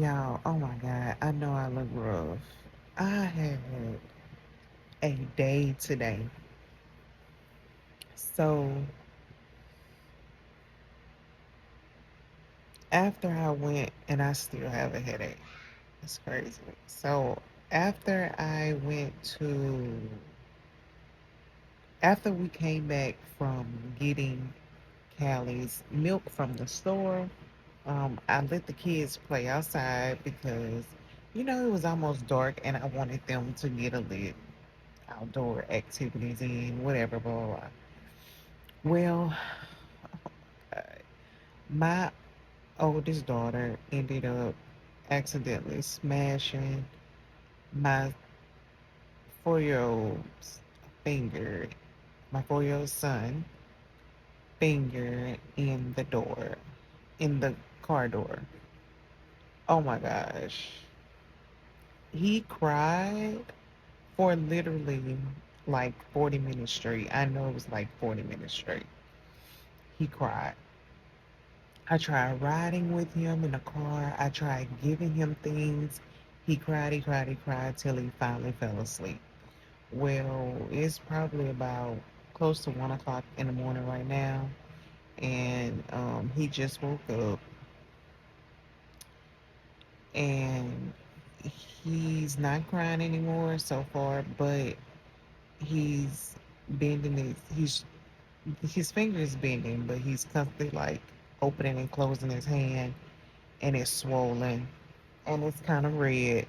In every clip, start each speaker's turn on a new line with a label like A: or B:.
A: Y'all, oh my God, I know I look rough. I had a day today. So after I went, and I still have a headache. It's crazy. So after I went to, after we came back from getting Callie's milk from the store, I let the kids play outside because, it was almost dark and I wanted them to get a little outdoor activities in, whatever, blah, blah, blah. Well, uh, my oldest daughter ended up accidentally smashing my 4 year old's finger, my 4 year old son finger in the door, in the car door. Oh my gosh. He cried for literally like 40 minutes straight. I know it was like 40 minutes straight. He cried. I tried riding with him in the car. I tried giving him things. He cried till he finally fell asleep. Well, it's probably about close to 1 o'clock in the morning right now, and he just woke up, and he's not crying anymore so far, but he's bending his finger is bending, but he's constantly like opening and closing his hand, and it's swollen, and it's kind of red.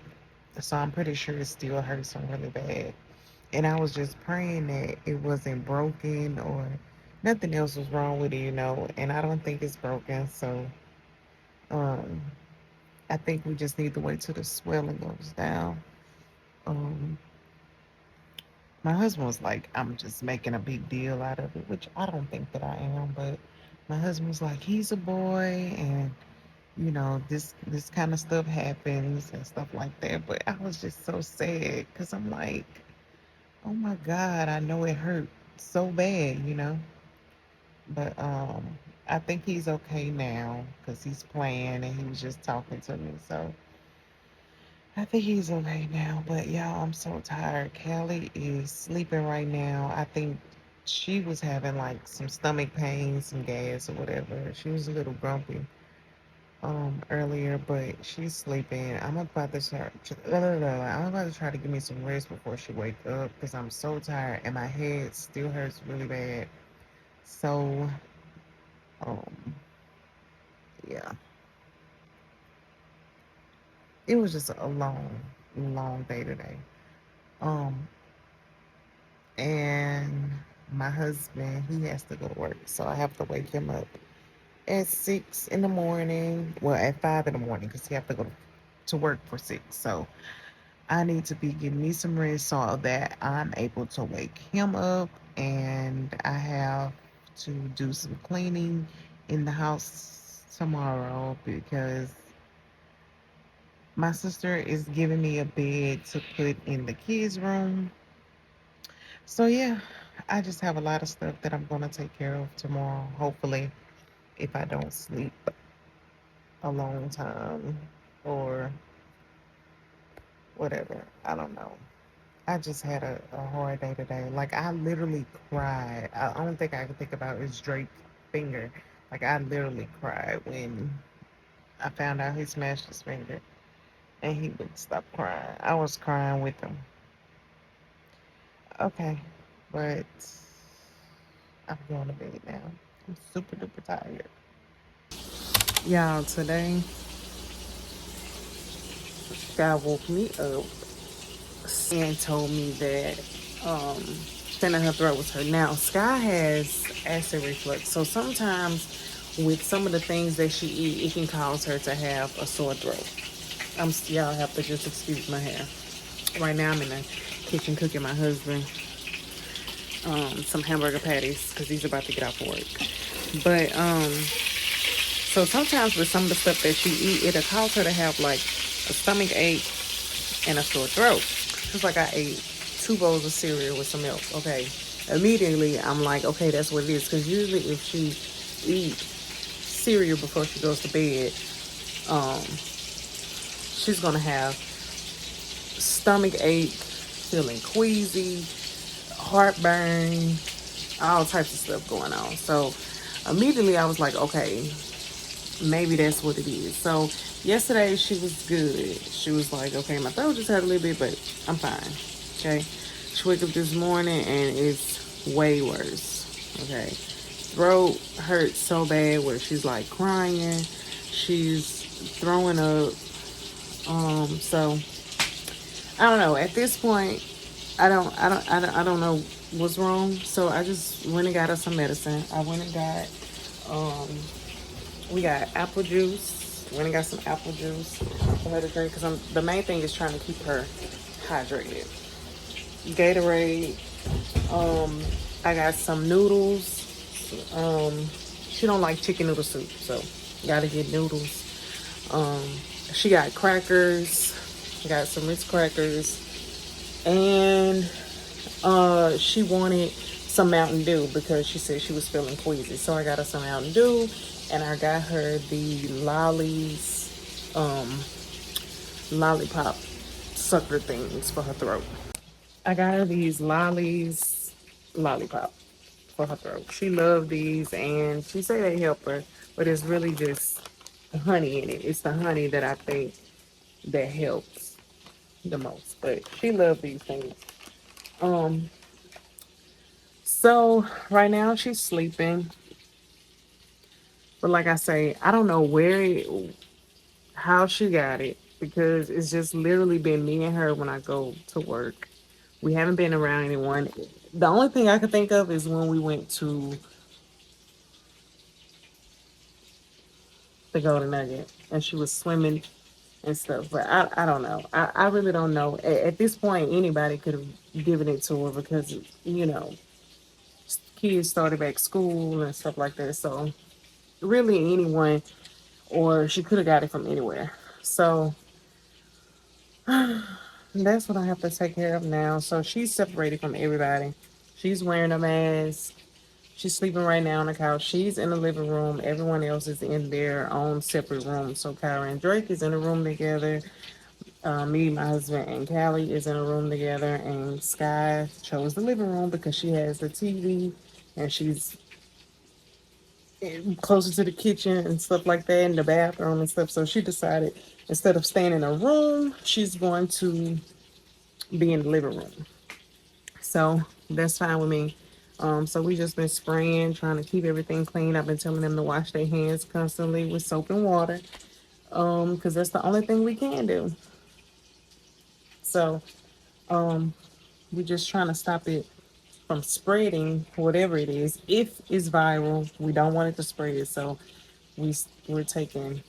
A: So I'm pretty sure it still hurts him really bad. And I was just praying that it wasn't broken or nothing else was wrong with it. And I don't think it's broken. So um, I think we just need to wait till the swelling goes down. Um, my husband was like, I'm just making a big deal out of it, which I don't think that I am. But my husband was like, he's a boy, and this kind of stuff happens and stuff like that. But I was just so sad because I'm like, oh my God, I know it hurt so bad. But I think he's okay now because he's playing and he was just talking to me. So I think he's okay now. But y'all, I'm so tired. Callie is sleeping right now. I think she was having like some stomach pain, some gas or whatever. She was a little grumpy earlier, but she's sleeping. I'm about to try to give me some rest before she wake up because I'm so tired and my head still hurts really bad. So um yeah, it was just a long day today. Um and my husband, he has to go to work, so I have to wake him up at 6 in the morning. Well, at 5 in the morning because he have to go to work for 6. So I need to be getting me some rest so that I'm able to wake him up, and I have to do some cleaning in the house tomorrow because my sister is giving me a bed to put in the kids' room. So yeah, I just have a lot of stuff that I'm going to take care of tomorrow, hopefully, if I don't sleep a long time or whatever. I don't know. I just had a hard day today. Like I literally cried. I only thing I can think about is Drake's finger. Like I literally cried when I found out he smashed his finger and he wouldn't stop crying. I was crying with him. Okay, but I'm going to bed now. I'm super duper tired. Y'all, today God woke me up and told me that clearing her throat was hurt. Now, Sky has acid reflux, so sometimes with some of the things that she eat, it can cause her to have a sore throat. Y'all have to just excuse my hair. Right now, I'm in the kitchen cooking my husband some hamburger patties because he's about to get off work. But so sometimes with some of the stuff that she eat, it'll cause her to have like a stomach ache and a sore throat. Just like I ate 2 bowls of cereal with some milk. Okay, immediately I'm like, okay, that's what it is. Because usually if she eats cereal before she goes to bed,
B: she's gonna have stomach ache, feeling queasy, heartburn, all types of stuff going on. So immediately I was like, okay, maybe that's what it is. So yesterday she was good. She was like, okay, my throat just hurt a little bit, but I'm fine. Okay. She woke up this morning and it's way worse. Okay. Throat hurts so bad where she's like crying. She's throwing up. So I don't know. At this point, I don't know what's wrong. So I just went and got her some medicine. I went and got, um, we got apple juice. Went and got some apple juice for her to drink because the main thing is trying to keep her hydrated. Gatorade. Um, I got some noodles. Um, she don't like chicken noodle soup, so gotta get noodles. Um, she got crackers. Got some Ritz crackers, and she wanted some Mountain Dew because she said she was feeling queasy. So I got her some Mountain Dew, and I got her the lollies, lollipop sucker things for her throat. I got her these lollies, lollipop for her throat. She loved these, and she said they help her, but it's really just honey in it. It's the honey that I think that helps the most. But she loved these things. Um, so right now she's sleeping. But like I say, I don't know how she got it because it's just literally been me and her when I go to work. We haven't been around anyone. The only thing I could think of is when we went to the Golden Nugget and she was swimming and stuff. But I don't know. I really don't know. At this point, anybody could have given it to her because, you know, kids started back school and stuff like that. So really anyone, or she could have got it from anywhere. So that's what I have to take care of now. So she's separated from everybody. She's wearing a mask. She's sleeping right now on the couch. She's in the living room. Everyone else is in their own separate room. So Kyra and Drake is in a room together. Me, my husband, and Callie is in a room together. And Sky chose the living room because she has the TV and she's closer to the kitchen and stuff like that, in the bathroom and stuff. So she decided instead of staying in a room, she's going to be in the living room. So that's fine with me. So we just been spraying, trying to keep everything clean. I've been telling them to wash their hands constantly with soap and water. Because that's the only thing we can do. So we're just trying to stop it from spreading, whatever it is. If it's viral, we don't want it to spread. So we're taking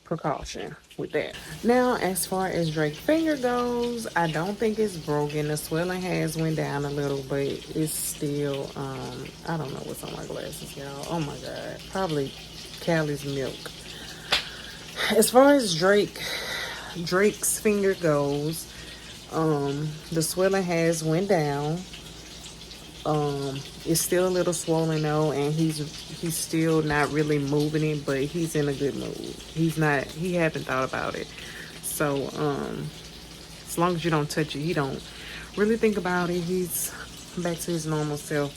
B: precaution with that. Now, as far as Drake finger goes, I don't think it's broken. The swelling has went down a little, but it's still I don't know what's on my glasses, y'all. Oh my god. Probably Callie's milk. As far as Drake's finger goes, the swelling has went down. It's still a little swollen though, and he's still not really moving it, but he's in a good mood. He hasn't thought about it. So, as long as you don't touch it, he don't really think about it. He's back to his normal self.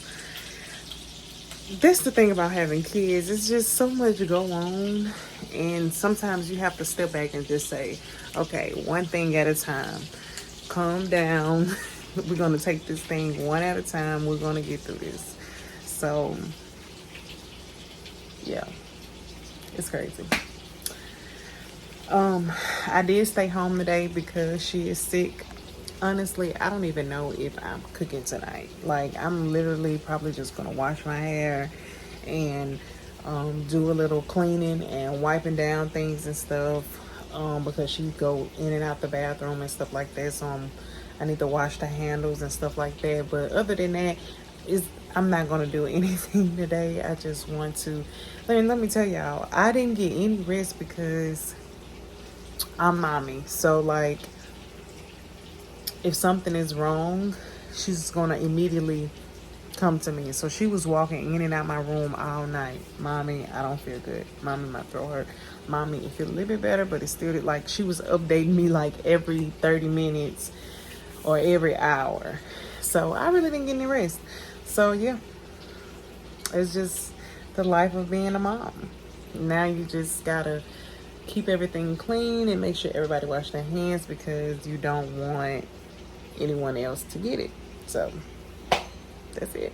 B: That's the thing about having kids. It's just so much go on, and sometimes you have to step back and just say, okay, one thing at a time. Calm down. We're going to take this thing one at a time. We're going to get through this. So, yeah, it's crazy. I did stay home today because she is sick. Honestly, I don't even know if I'm cooking tonight. Like, I'm literally probably just going to wash my hair and do a little cleaning and wiping down things and stuff because she go in and out the bathroom and stuff like that. So I need to wash the handles and stuff like that. But other than that, I'm not going to do anything today. I just want to. Let me tell y'all, I didn't get any rest because I'm mommy. So, like, if something is wrong, she's going to immediately come to me. So she was walking in and out my room all night. Mommy, I don't feel good. Mommy, my throat hurt. mommy, it feel a little bit better, but it's still like she was updating me like every 30 minutes or every hour. So I really didn't get any rest. So yeah, it's just the life of being a mom. Now you just gotta keep everything clean and make sure everybody wash their hands because you don't want anyone else to get it. So that's it.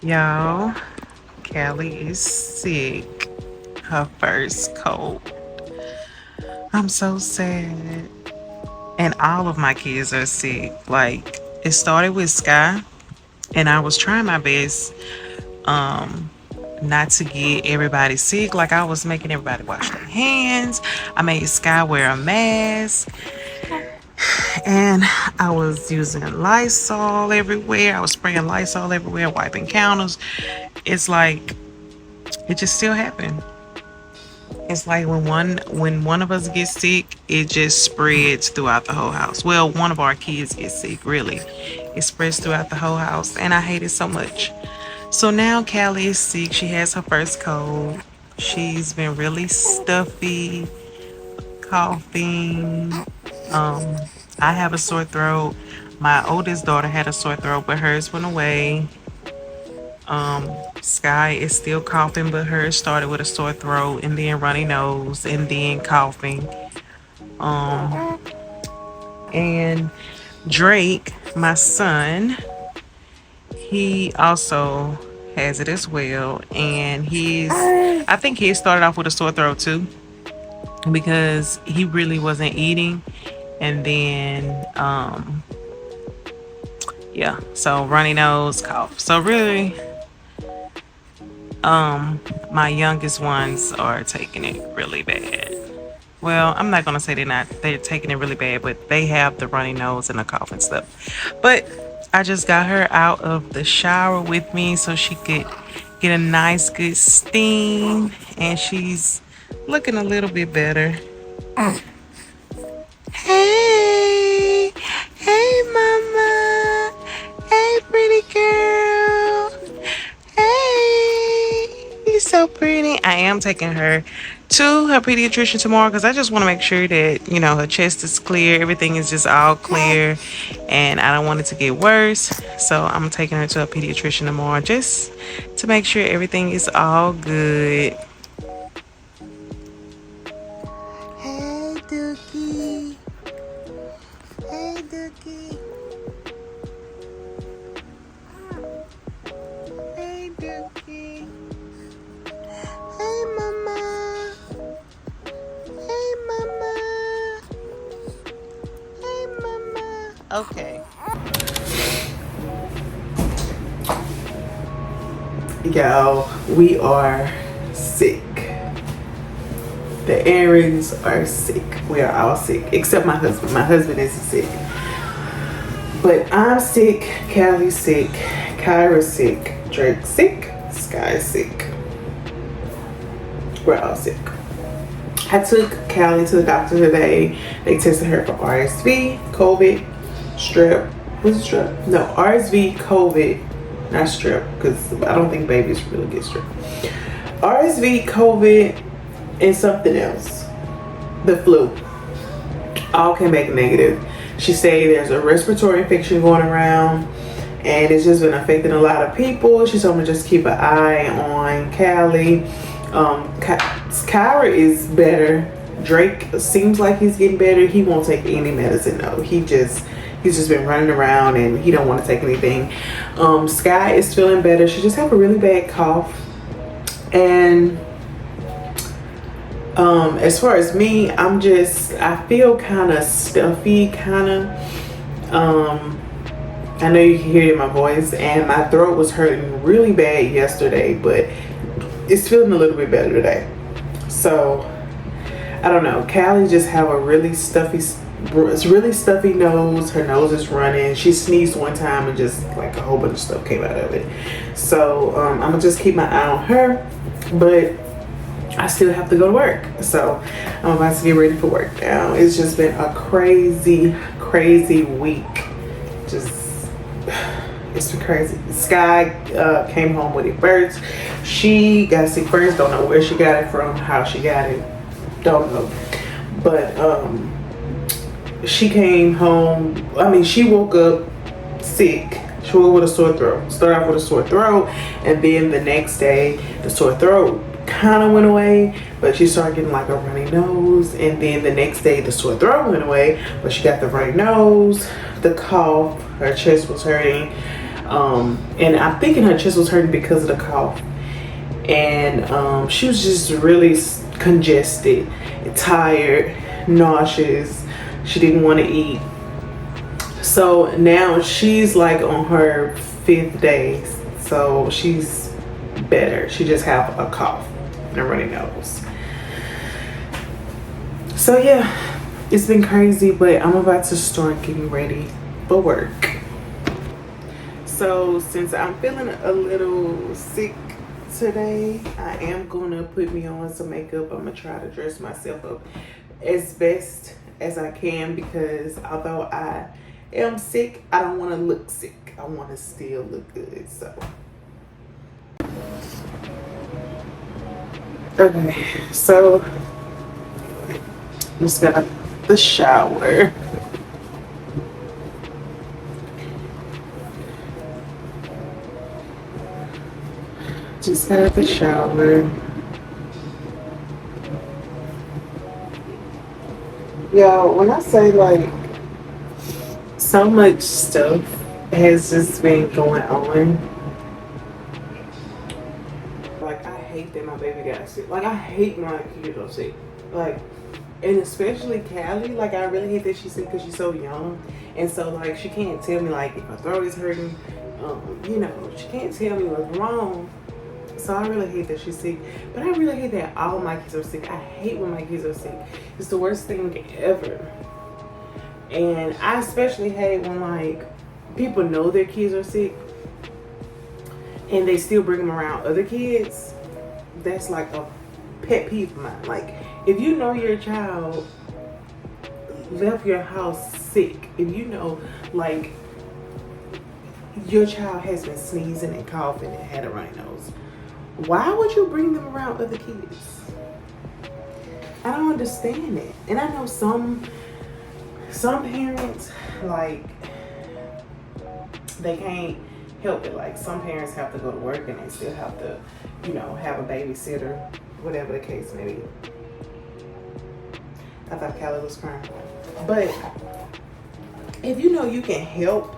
B: Y'all, Callie is sick. Her first cold. I'm so sad. And all of my kids are sick. Like, it started with Sky, and I was trying my best um not to get everybody sick. Like, I was making everybody wash their hands. I made Sky wear a mask. And I was using Lysol everywhere. I was spraying Lysol everywhere, wiping counters. It's like it just still happened. It's like when one of us gets sick, it just spreads throughout the whole house. Well, one of our kids gets sick, really. It spreads throughout the whole house, and I hate it so much. So now Callie is sick. She has her first cold. She's been really stuffy, coughing. Um, I have a sore throat. My oldest daughter had a sore throat, but hers went away. Sky is still coughing, but hers started with a sore throat and then runny nose and then coughing. Um, and Drake, my son, he also has it as well. And I think he started off with a sore throat too because he really wasn't eating. And then, yeah, so runny nose, cough. So really, my youngest ones are taking it really bad. Well, I'm not gonna say they're taking it really bad, but they have the runny nose and the cough and stuff. But I just got her out of the shower with me so she could get a nice good steam, and she's looking a little bit better. Hey, hey mama, hey pretty girl. Hey, you're so pretty. I am taking her to her pediatrician tomorrow because I just want to make sure that, her chest is clear, everything is just all clear, and I don't want it to get worse. So I'm taking her to a pediatrician tomorrow just to make sure everything is all good. Hey, Dookie. Hey, Dookie. Hey, Dookie. Hey, mama. Hey, mama. Hey, mama.
A: Okay.
B: Y'all, we are sick. The Aarons are sick. We are all sick, except my husband. My husband isn't sick. But I'm sick, Callie's sick, Kyra's sick, Drake's sick, Sky's sick. We're all sick. I took Callie to the doctor today. They tested her for RSV, COVID, strep. Was it strep? No, RSV, COVID, not strep, because I don't think babies really get strep. RSV, COVID, and something else. The flu. All came back negative. She said there's a respiratory infection going around and it's just been affecting a lot of people. She told me just keep an eye on Callie. Kyra is better. Drake seems like he's getting better. He won't take any medicine though. He's just been running around and he don't want to take anything. Sky is feeling better. She just have a really bad cough. And as far as me, I feel kind of stuffy, I know you can hear it in my voice, and my throat was hurting really bad yesterday, but it's feeling a little bit better today. So I don't know. Callie just have a really stuffy nose. Her nose is running. She sneezed one time and just like a whole bunch of stuff came out of it. So I'm gonna just keep my eye on her, but I still have to go to work. So I'm about to get ready for work now. It's just been a crazy week. It's been crazy. Sky came home with it first. She got sick first. Don't know where she got it from, how she got it. Don't know. But she came home. I mean, she woke up sick. She woke up with a sore throat. Started off with a sore throat, and then the next day, the sore throat kind of went away, but she started getting like a runny nose. And then the next day, the sore throat went away, but she got the runny nose, the cough, her chest was hurting. And I'm thinking her chest was hurting because of the cough. And she was just really congested, tired, nauseous. She didn't want to eat. So now she's like on her 5th day. So she's better. She just have a cough and a runny nose. So yeah, it's been crazy, but I'm about to start getting ready for work. So since I'm feeling a little sick today, I am gonna put me on some makeup. I'm gonna try to dress myself up as best as I can, because although I am sick, I don't want to look sick. I want to still look good. So okay, so just got the shower. Just got out the shower. Yo, when I say like so much stuff has just been going on. Like I hate that my baby got sick. Like I hate when my kids are sick. Like, and especially Callie. Like I really hate that she's sick because she's so young, and so like she can't tell me like if her throat is hurting. You know, she can't tell me what's wrong. So I really hate that she's sick, but I really hate that all my kids are sick. I hate when my kids are sick. It's the worst thing ever. And I especially hate when like people know their kids are sick and they still bring them around other kids. That's like a pet peeve of mine. Like if you know your child left your house sick, if you know like your child has been sneezing and coughing and had a runny nose, why would you bring them around other kids? I don't understand it. And I know some parents, like, they can't help it. Like, some parents have to go to work and they still have to, you know, have a babysitter, whatever the case may be. I thought Callie was crying. But if you know you can help,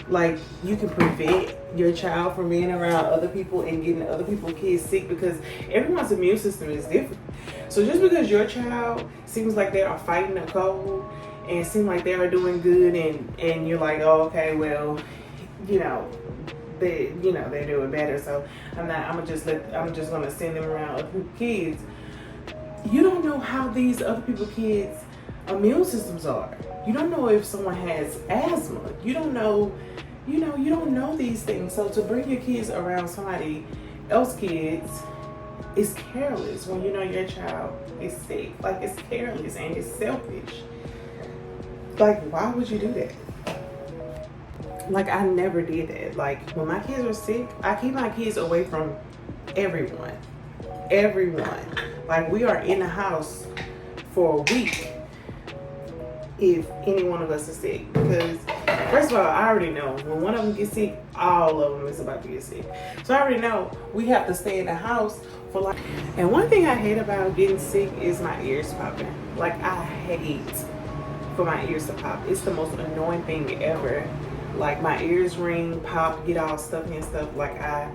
B: like you can prevent your child from being around other people and getting other people's kids sick, because everyone's immune system is different. So just because your child seems like they are fighting a cold and it seems like they are doing good, and you're like, oh, okay, well, you know, they're doing better, so I'm just gonna send them around other people's kids. You don't know how these other people's kids immune systems are. You don't know if someone has asthma. You don't know, you don't know these things. So to bring your kids around somebody else's kids is careless when you know your child is sick. Like, it's careless and it's selfish. Like, why would you do that? Like, I never did that. Like, when my kids were sick, I keep my kids away from everyone. Everyone. Like, we are in the house for a week if any one of us is sick. Because, first of all, I already know when one of them gets sick, all of them is about to get sick. So I already know we have to stay in the house for like. And one thing I hate about getting sick is my ears popping. Like, I hate for my ears to pop. It's the most annoying thing ever. Like, my ears ring, pop, get all stuffy and stuff. Like, I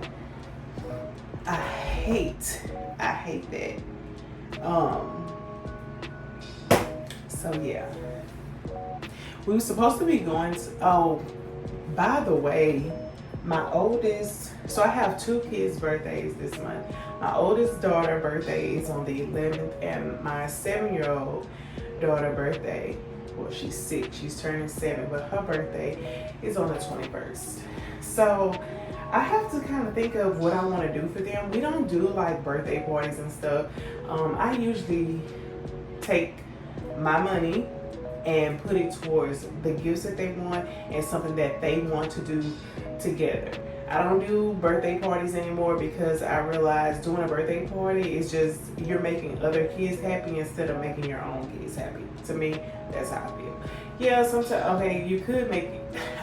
B: hate that. So yeah, we were supposed to be going to, oh, by the way, my oldest, so I have 2 kids' birthdays this month. My oldest daughter birthday is on the 11th, and my 7-year-old daughter birthday, well, she's 6, she's turning 7, but her birthday is on the 21st. So I have to kind of think of what I want to do for them. We don't do like birthday parties and stuff. I usually take my money and put it towards the gifts that they want and something that they want to do together. I don't do birthday parties anymore because I realize doing a birthday party is just, you're making other kids happy instead of making your own kids happy. To me, that's how I feel. Yeah, sometimes, okay, you could make,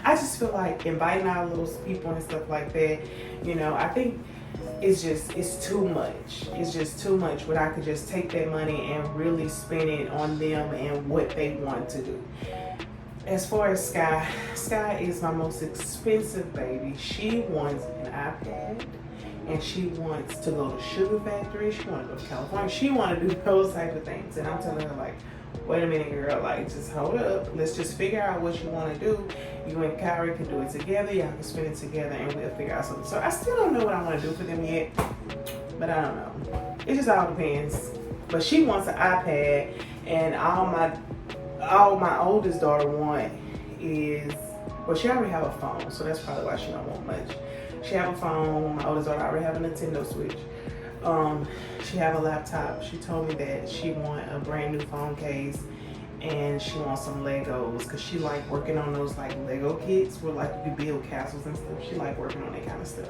B: I just feel like inviting out little people and stuff like that, I think it's too much. It's just too much when I could just take that money and really spend it on them and what they want to do. As far as Sky is my most expensive baby. She wants an iPad and she wants to go to Sugar Factory. She wants to go to California. She wants to do those type of things. And I'm telling her, like, wait a minute, girl, like, just hold up. Let's just figure out what you want to do. You and Kyrie can do it together. Y'all can spend it together and we'll figure out something. So I still don't know what I want to do for them yet, but I don't know. It just all depends. But she wants an iPad, and all my oldest daughter want is, well, she already have a phone, so that's probably why she don't want much. She have a phone. My oldest daughter already have a Nintendo Switch. She have a laptop. She told me that she want a brand new phone case and she wants some Legos because she like working on those like Lego kits where like you build castles and stuff. She like working on that kind of stuff.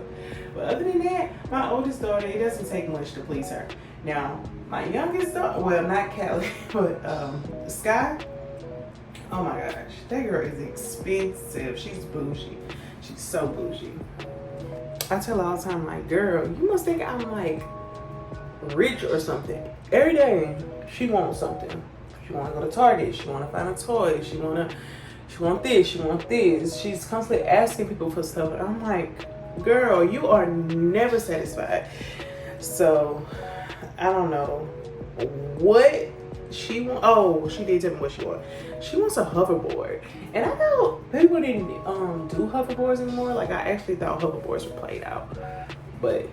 B: But other than that, my oldest daughter, it doesn't take much to please her. Now, my youngest daughter, well, not Callie, but Sky, oh my gosh, that girl is expensive. She's bougie. She's so bougie. I tell her all the time, like, girl, you must think I'm like rich or something. Every day she wants something. She want to go to Target. She want to find a toy. She want this. She want this. She's constantly asking people for stuff. And I'm like, girl, you are never satisfied. So I don't know what she want. Oh, she did tell me what she wants. She wants a hoverboard. And I know people didn't do hoverboards anymore. Like, I actually thought hoverboards were played out, but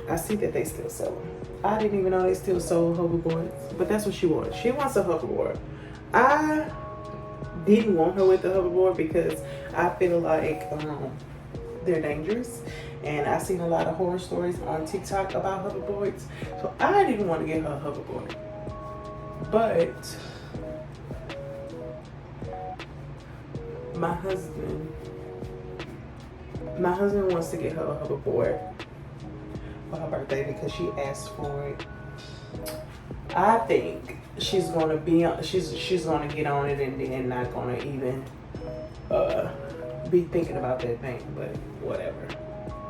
B: I see that they still sell them. I didn't even know they still sold hoverboards, but that's what she wants. She wants a hoverboard. I didn't want her with the hoverboard because I feel like they're dangerous, and I've seen a lot of horror stories on TikTok about hoverboards, so I didn't want to get her a hoverboard. But my husband wants to get her a hoverboard for her birthday because she asked for it. I think she's gonna she's gonna get on it and then not gonna even be thinking about that thing. But whatever,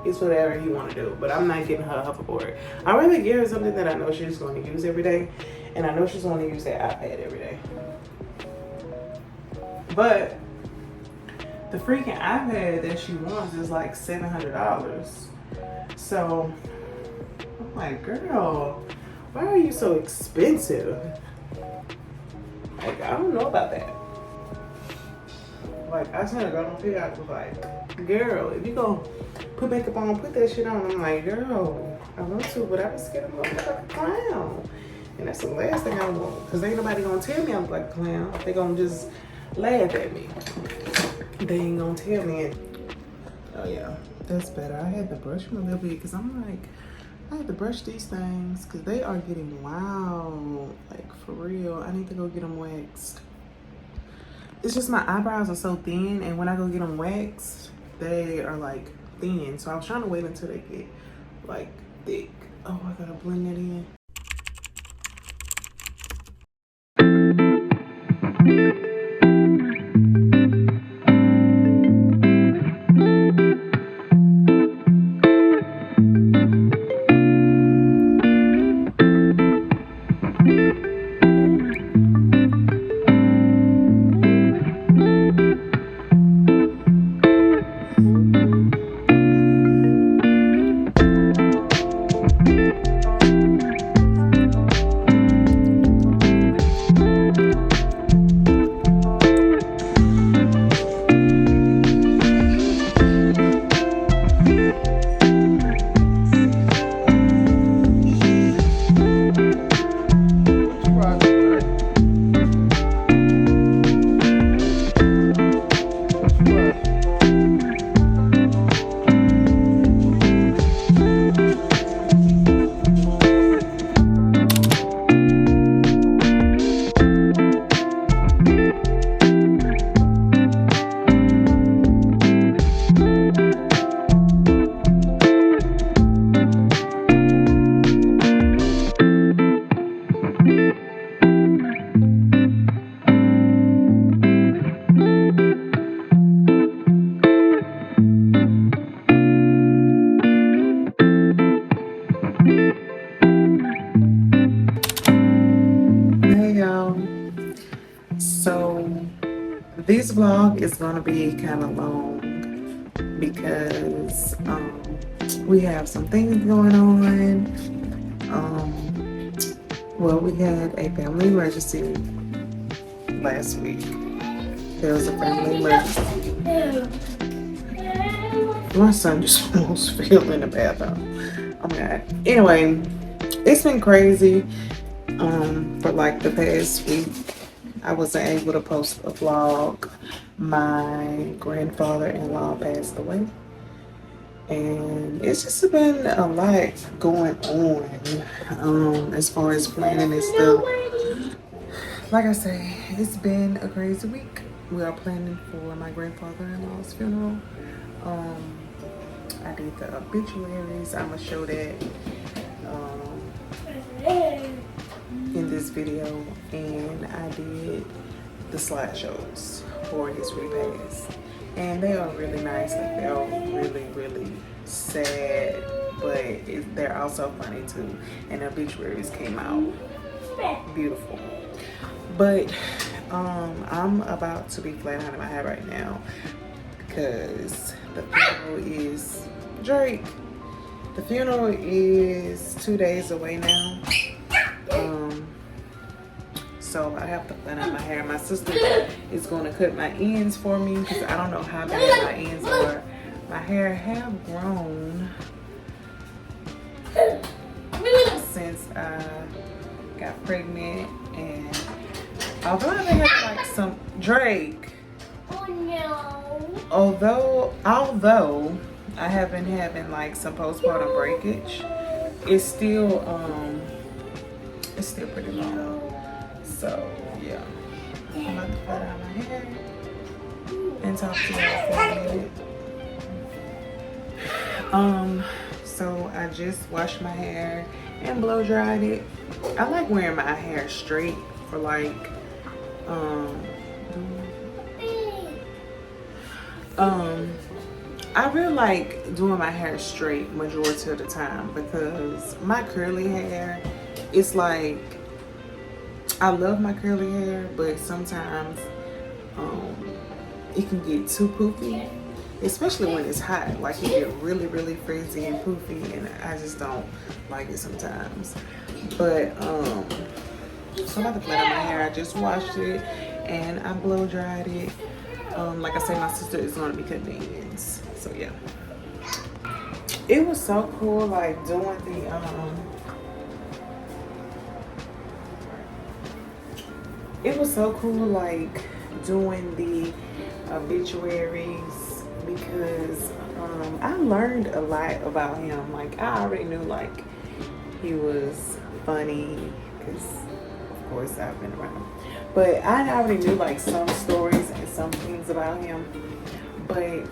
B: it's whatever you want to do. But I'm not getting her a hoverboard. I'd rather give her something that I know she's going to use every day, and I know she's going to use that iPad every day. But the freaking iPad that she wants is like $700. So I'm like, girl, why are you so expensive? Like, I don't know about that. Like, I seen a girl on TikTok was like, girl, if you gonna put makeup on, put that shit on. I'm like, girl, I want to, but I was scared I'm gonna look like a clown. And that's the last thing I want. Because ain't nobody gonna tell me I look like a clown. They gonna just laugh at me. They ain't gonna tell me. Oh yeah, that's better. I had to brush them a little bit because I'm like, I had to brush these things because they are getting wild. Like, for real. I need to go get them waxed. It's just my eyebrows are so thin, and when I go get them waxed, they are like thin. So I was trying to wait until they get like thick. Oh, I gotta blend that in. So this vlog is gonna be kind of long because we have some things going on. Well, we had a family emergency last week. There was a family emergency. My son just almost fell in the bathroom. Oh my God. Anyway, it's been crazy for like the past week. I wasn't able to post a vlog. My grandfather-in-law passed away. And it's just been a lot going on as far as planning and stuff. Like I say, it's been a crazy week. We are planning for my grandfather-in-law's funeral. I did the obituaries. I'm gonna show that in this video, and I did the slideshows for his repast, and they are really nice. Like, they're really sad, but they're also funny too. And the obituaries came out beautiful. But I'm about to be flat ironing my hair right now because the funeral is Drake. The funeral is 2 days away now. So I have to flat out my hair. My sister is going to cut my ends for me because I don't know how bad my ends are. My hair have grown since I got pregnant, and although I've been having like some Drake. Oh no. Although I have been having like some postpartum breakage, it's still pretty long. So yeah, I'm about to flat out my hair and talk to y'all for a minute. So I just washed my hair and blow dried it. I like wearing my hair straight for like I really like doing my hair straight majority of the time because my curly hair, it's like, I love my curly hair, but sometimes it can get too poofy, especially when it's hot. Like, it get really frizzy and poofy, and I just don't like it sometimes. But so I'm about to flat out my hair. I just washed it and I blow dried it. Like I say, my sister is going to be cutting the ends. So yeah, it was so cool. Like doing it was so cool. Like doing the obituaries because I learned a lot about him. Like I already knew like he was funny because of course I've been around him, but I already knew like some stories and some things about him. But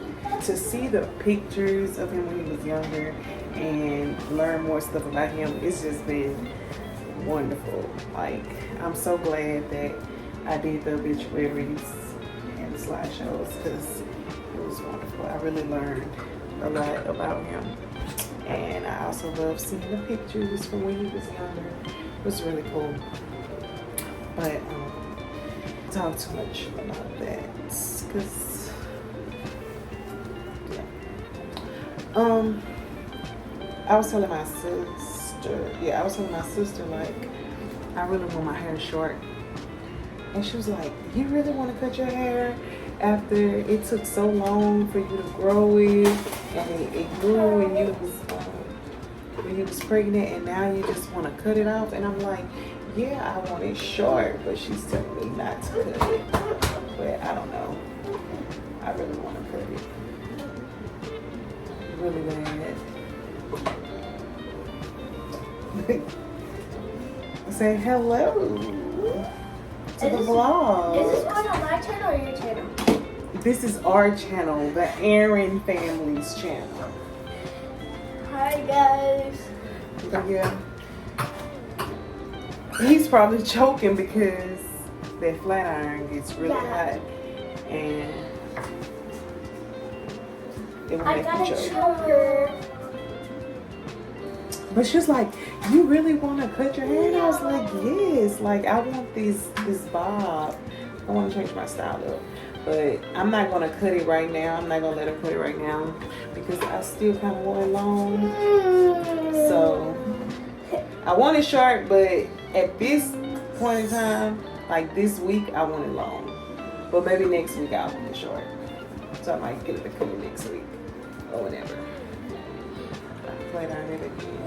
B: to see the pictures of him when he was younger and learn more stuff about him, it's just been wonderful. Like I'm so glad that I did the obituaries and the slideshows because it was wonderful. I really learned a lot about him. And I also love seeing the pictures from when he was younger. It was really cool. But talk too much about that because yeah. I was telling my sister, like I really want my hair short. And she was like, you really want to cut your hair after it took so long for you to grow it and it grew when you was pregnant and now you just want to cut it off? And I'm like, yeah, I want it short, but she's telling me not to cut it. But I don't know. I really want to cut it. Really bad. Say hello to the vlog.
C: Is this one on my channel or your channel?
B: This is our channel, the Aaron family's channel.
C: Hi guys.
B: But yeah, he's probably choking because that flat iron gets really hot and it will
C: I
B: make
C: got
B: you
C: a
B: choke.
C: choker.
B: But she's like, you really want to cut your hair? And I was like, yes. Like I want this bob. I want to change my style up. But I'm not going to cut it right now. I'm not going to let her cut it right now because I still kind of want it long. So I want it short, but at this point in time, like this week, I want it long. But maybe next week I'll want it short. So I might get it to cut it next week or whatever. I play down it again.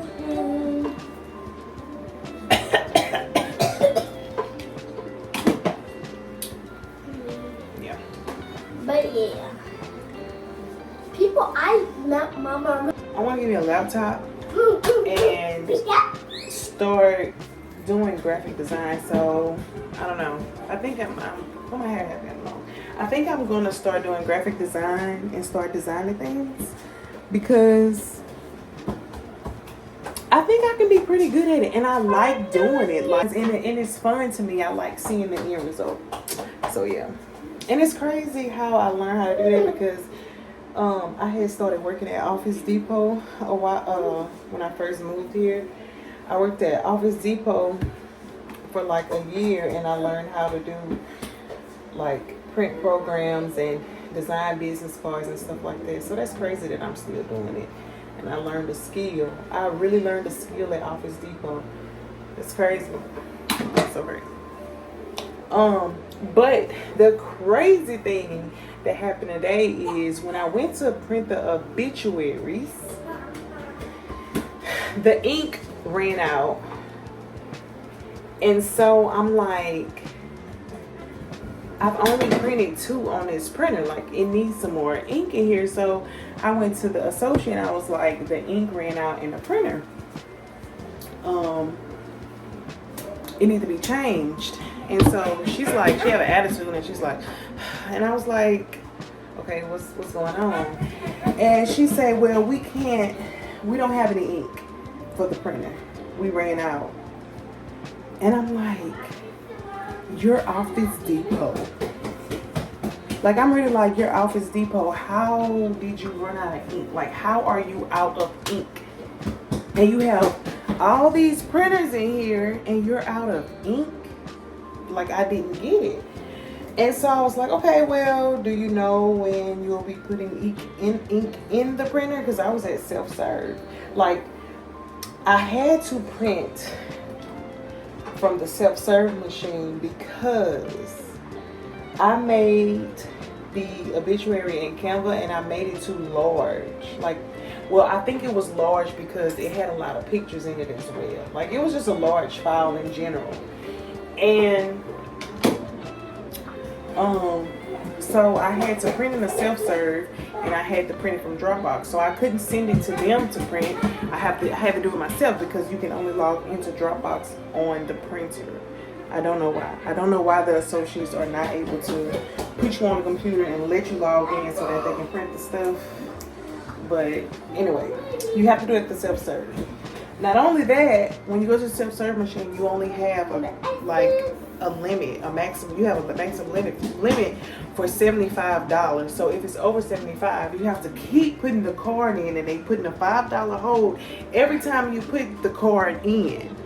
B: Yeah.
C: But yeah. People, I met my mom.
B: I want to give you a laptop and start doing graphic design. So I don't know. I think I'm oh, my hair has been long. I think I'm gonna start doing graphic design and start designing things because I think I can be pretty good at it, and I like doing it. Like, and it's fun to me. I like seeing the end result. So yeah, and it's crazy how I learned how to do that because I had started working at Office Depot a while when I first moved here. I worked at Office Depot for like a year, and I learned how to do like print programs and design business cards and stuff like that. So that's crazy that I'm still doing it. And I learned a skill. I really learned a skill at Office Depot. It's crazy. It's so crazy. But the crazy thing that happened today is when I went to print the obituaries, the ink ran out. And so I'm like, I've only printed 2 on this printer. Like it needs some more ink in here. So I went to the associate and I was like, the ink ran out in the printer. It needs to be changed. And so she's like, she had an attitude and she's like, and I was like, okay, what's going on? And she said, well, we don't have any ink for the printer. We ran out. And I'm like, your Office Depot. Like, I'm really like, your Office Depot, how did you run out of ink? Like, how are you out of ink? And you have all these printers in here and you're out of ink? Like, I didn't get it. And so I was like, okay, well, do you know when you'll be putting ink in the printer? Because I was at self-serve. Like, I had to print from the self-serve machine because I made the obituary in Canva and I made it too large. Like, well, I think it was large because it had a lot of pictures in it as well. Like, it was just a large file in general. And so I had to print in a self-serve, and I had to print it from Dropbox. So I couldn't send it to them to print. I have to do it myself because you can only log into Dropbox on the printer. I don't know why. I don't know why the associates are not able to put you on the computer and let you log in so that they can print the stuff. But anyway, you have to do it the self-serve. Not only that, when you go to the self-serve machine, you only have a limit, a maximum. You have a maximum limit for $75. So if it's over $75, you have to keep putting the card in, and they put in a $5 hold every time you put the card in.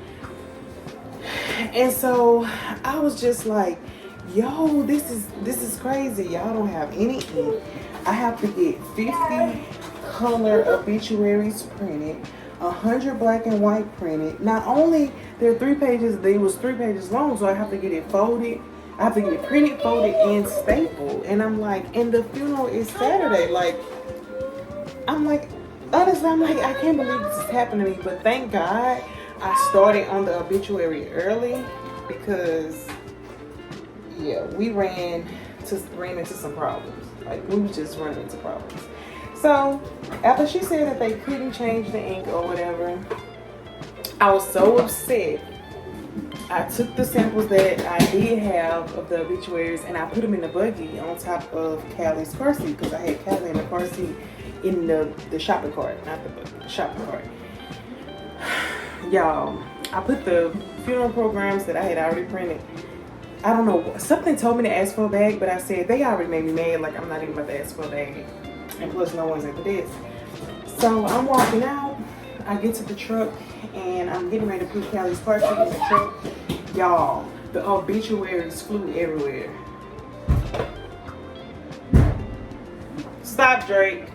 B: And so I was just like, yo, this is crazy. Y'all don't have any ink. I have to get 50 color obituaries printed, 100 black and white printed. Not only they're 3 pages, they was 3 pages long, so I have to get it folded. I have to get it printed, folded, and stapled. And I'm like, and the funeral is Saturday. Like, I'm like, honestly, I'm like, I can't believe this is happening to me. But thank God I started on the obituary early because, yeah, we ran into some problems. Like, we was just running into problems. So after she said that they couldn't change the ink or whatever, I was so upset. I took the samples that I did have of the obituaries and I put them in the buggy on top of Callie's car seat because I had Callie in the car seat in the shopping cart, not the buggy, the shopping cart. Y'all, I put the funeral programs that I had already printed. I don't know, something told me to ask for a bag, but I said they already made me mad, like I'm not even about to ask for a bag. And plus no one's at the desk. So I'm walking out, I get to the truck, and I'm getting ready to put Callie's car seat in the truck. Y'all, the obituaries flew everywhere. Stop, Drake.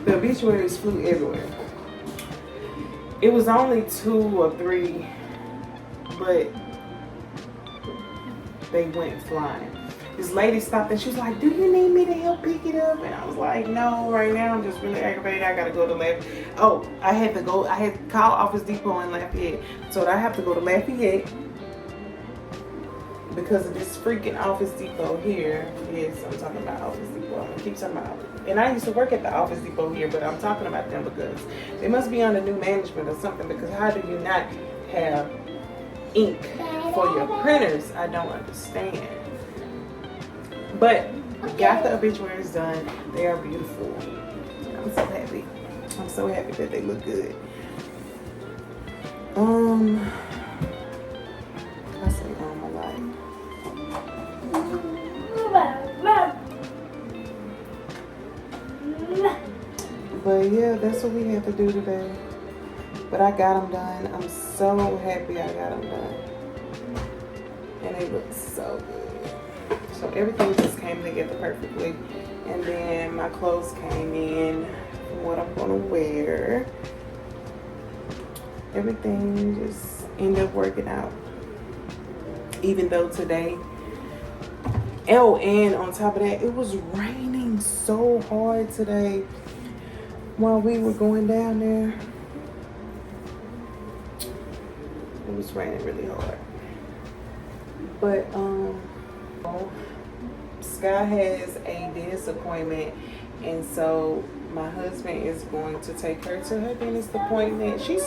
B: The obituaries flew everywhere. It was only 2 or 3, but they went flying. This lady stopped and she was like, do you need me to help pick it up? And I was like, no, right now I'm just really aggravated. I gotta go to Lafayette. Oh, I had to call Office Depot in Lafayette. So I have to go to Lafayette because of this freaking Office Depot here. Yes, I'm talking about Office Depot. I'm gonna keep talking about it. And I used to work at the Office Depot here, but I'm talking about them because they must be under new management or something, because how do you not have ink for your printers? I don't understand. But got the obituaries done. They are beautiful. I'm so happy. I'm so happy that they look good. I say a lot. But yeah, that's what we had to do today. But I got them done. I'm so happy I got them done. And they look so good. So everything just came together perfectly. And then my clothes came in for what I'm gonna wear. Everything just ended up working out. Even though today, oh, and on top of that, it was raining so hard today while we were going down there. It was raining really hard. But Sky has a dentist appointment, and so my husband is going to take her to her dentist appointment. She's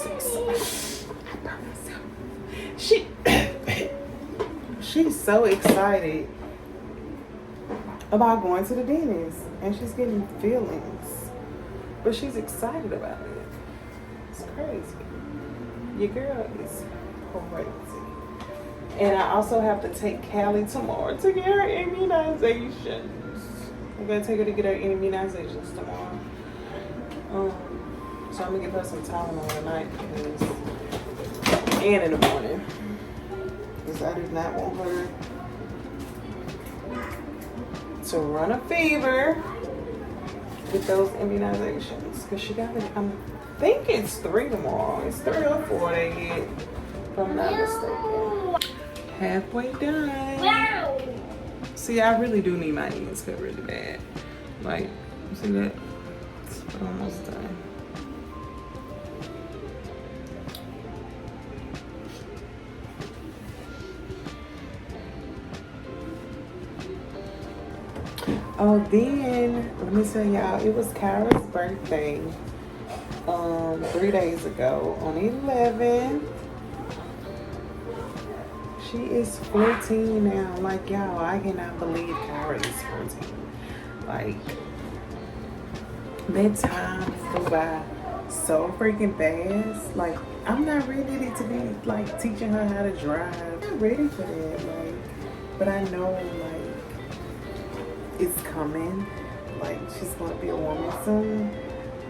B: she's so excited about going to the dentist, and she's getting fillings, but she's excited about it. It's crazy. Your girl is crazy. And I also have to take Callie tomorrow to get her immunizations. I'm gonna take her to get her immunizations tomorrow. So I'm gonna give her some Tylenol tonight and in the morning, because I do not want her to run a fever with those immunizations. Because she got it, I think it's 3 tomorrow. It's 3 or 4 they get, if I'm not mistaken. Halfway done.
C: Wow.
B: See, I really do need my ends cut really bad. Like, you see that? It's almost done. Oh, then let me tell y'all, it was Kyra's birthday 3 days ago on 11th. She is 14 now. Like, y'all, I cannot believe Kyra is 14. Like, that time flew by so freaking fast. Like, I'm not ready to be like teaching her how to drive. I'm not ready for that. Like, but I know like it's coming. Like, she's gonna be a woman soon.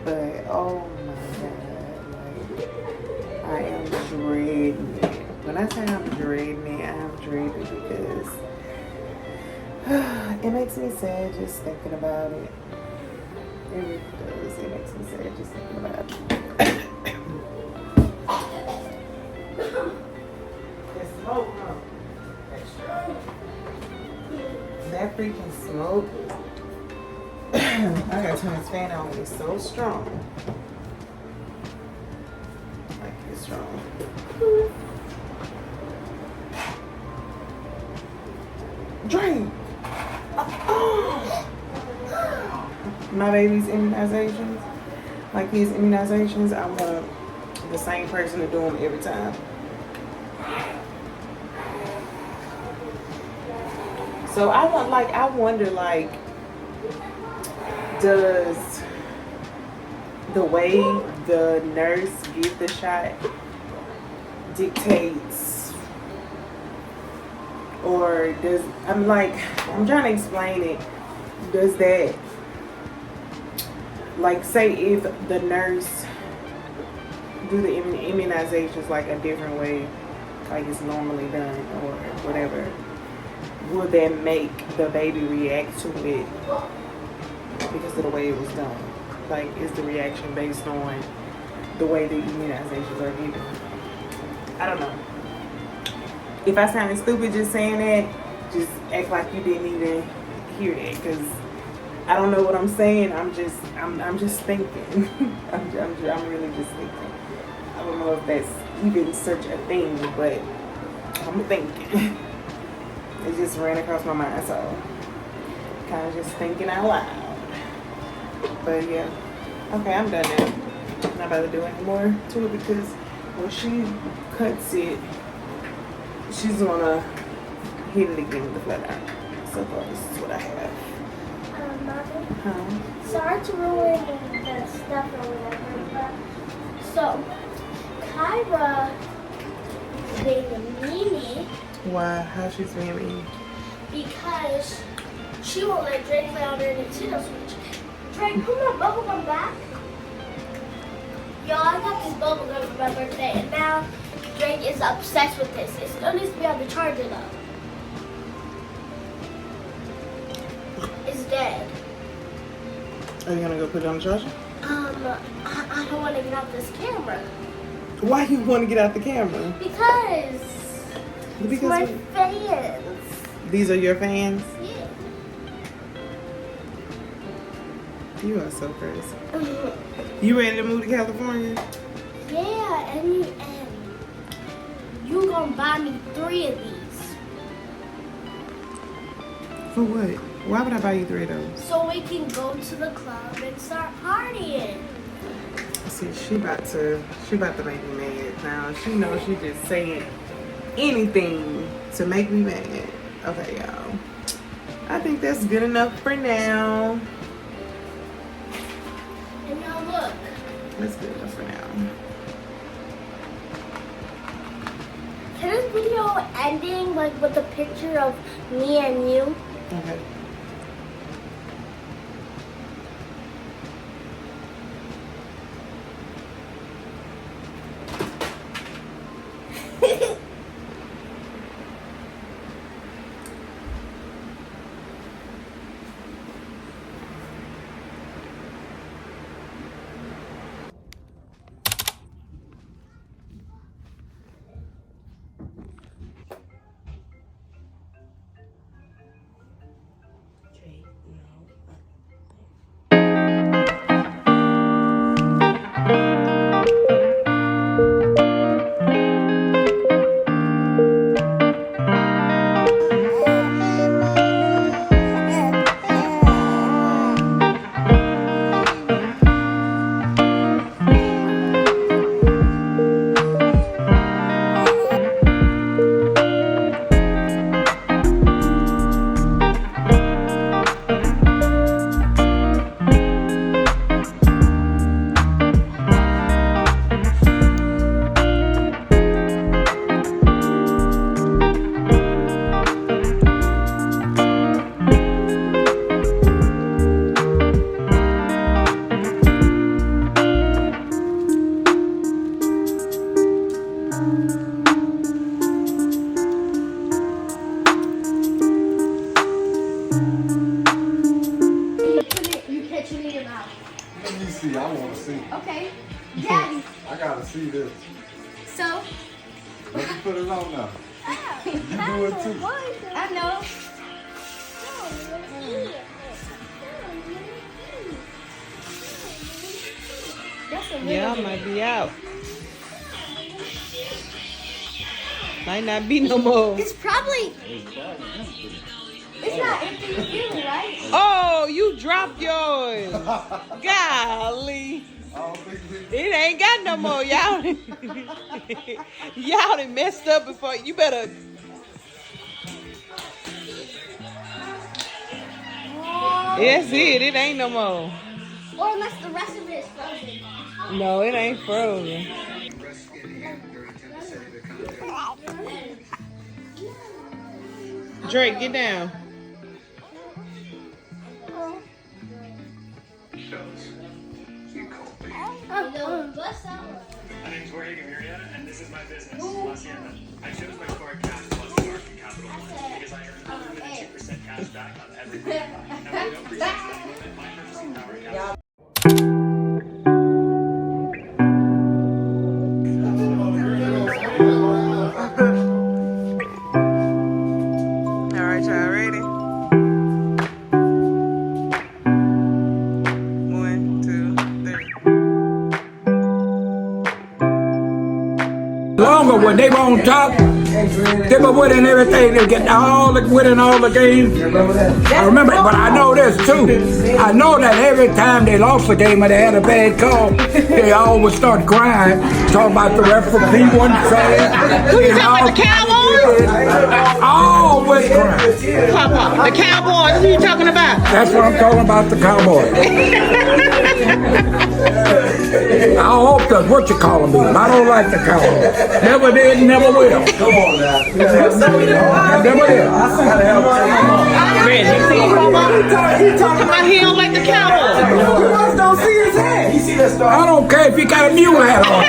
B: But oh my god, like I am dreading it. When I say I'm dreading it, I'm dreading it because it makes me sad just thinking about it. It really does. It makes me sad just thinking about it. That smoke, huh? That freaking smoke. I gotta turn this fan on. It's so strong. Like, it's strong. Drink. My baby's immunizations, like his immunizations, I want the same person to do them every time. So I wonder, like, does the way the nurse gives the shot dictates, or does, I'm trying to explain it, does that, like, say if the nurse do the immunizations like a different way, like it's normally done or whatever, will that make the baby react to it because of the way it was done? Like, is the reaction based on the way the immunizations are given? I don't know. If I sounded stupid just saying that, just act like you didn't even hear that, because I don't know what I'm saying. I'm just thinking. I'm really just thinking. I don't know if that's even such a thing, but I'm thinking. It just ran across my mind, so kind of just thinking out loud. But yeah, okay, I'm done now. I'm not about to do any more to it because when she cuts it, she's gonna hit it again with the flat iron. So far, this is what I have.
C: Mommy,
B: Huh?
C: sorry to ruin the stuff or whatever, but so Kyra being a meanie
B: Why? How she's being mean?
C: because she won't let Drake play on her Nintendo Switch. Drake, put my bubblegum back. Y'all, I got this bubblegum for my birthday, and now Drake is obsessed with this. It still needs to be on the charger, though. It's dead.
B: Are you gonna go put it on the charger?
C: I don't want to get off this camera.
B: Why you want to get out the camera?
C: Because my
B: Because
C: fans.
B: these are your fans.
C: Yeah.
B: You are so crazy. You ready to move to California?
C: Yeah, and you gonna buy me 3 of these
B: For what? Why would I buy you 3 of those?
C: so we can go to the club and start partying.
B: See, she about to make me mad now. She knows she just saying anything to make me mad. Okay, y'all. I think that's good enough for now.
C: And now look.
B: That's good enough for now.
C: Can this video ending like with a picture of me and you?
B: Okay.
C: now.
D: Let me see. I want to see.
C: Okay. Daddy.
D: I gotta see this.
C: So.
D: Let me put it on now. You do it too.
C: I know. That's a
A: Y'all might be out. Might not be no more.
C: It's probably. It's not empty with you, right?
A: Oh, you dropped yours. Golly.
D: I don't think we.
A: It ain't got no more. Y'all y'all done messed up before. You better. That's it. It ain't no more.
C: Or unless the rest of it is frozen.
A: No, it ain't frozen. Drake, get down.
E: My name's Jorge Gaviria, and this is my business, La Hacienda. I chose my Core Cash Plus card from Capital One because I earn unlimited 2% cash back on everything I buy. Now, we don't present that limit my purchasing power capital.
A: All right, y'all ready? 1, 2, 3.
F: Longer when they won't talk, they were winning everything. They get winning all the games. I remember, but I know this too. I know that every time they lost a game or they had a bad call, they always start crying, talking about the referee wasn't fair.
A: Who you talking about, the Cowboys?
F: Always crying.
A: The Cowboys, who you talking about?
F: That's what I'm talking about, the Cowboys. I hope that's what you call them. I don't like the Cowboys. Never did, never will.
D: Come on now.
F: Never will.
A: He talking about he don't like the Cowboys.
F: I don't care if you got a mule hat on.